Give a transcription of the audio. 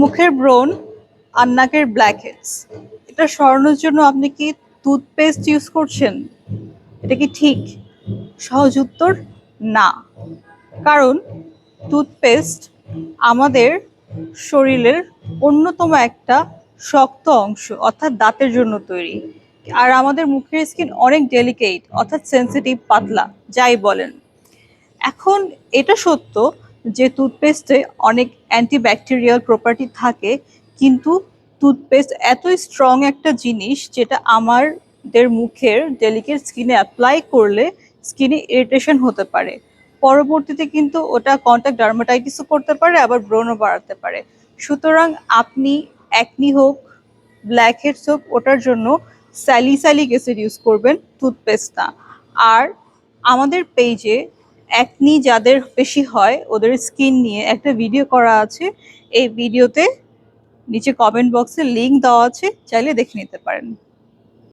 মুখের ব্রণ আর নাকের ব্ল্যাকহেডস এটা সরানোর জন্য আপনি কি টুথপেস্ট ইউজ করছেন? এটা কি ঠিক? সহজ উত্তর না। কারণ টুথপেস্ট আমাদের শরীরের অন্যতম একটা শক্ত অংশ, অর্থাৎ দাঁতের জন্য তৈরি। আর আমাদের মুখের স্কিন অনেক ডেলিকেট, অর্থাৎ সেন্সিটিভ, পাতলা, যাই বলেন। এখন এটা সত্য যে টুথপেস্টে অনেক অ্যান্টিব্যাকটেরিয়াল প্রপার্টি থাকে, কিন্তু টুথপেস্ট এতই স্ট্রং একটা জিনিস যেটা আমাদের মুখের ডেলিকেট স্কিনে অ্যাপ্লাই করলে স্কিনে ইরিটেশন হতে পারে। পরবর্তীতে কিন্তু ওটা কন্টাক্ট ডার্মাটাইটিসও করতে পারে, আবার ব্রণও বাড়াতে পারে। সুতরাং আপনি অ্যাকনি হোক, ব্ল্যাক হেডস হোক, ওটার জন্য স্যালিসাইলিক অ্যাসিড ইউজ করবেন, টুথপেস্ট না। আর আমাদের পেজে অ্যাকনি যাদের বেশি হয় ওদের স্কিন নিয়ে একটা ভিডিও করা আছে। এই ভিডিওতে নিচে কমেন্ট বক্সে লিংক দেওয়া আছে, চাইলে দেখে নিতে পারেন।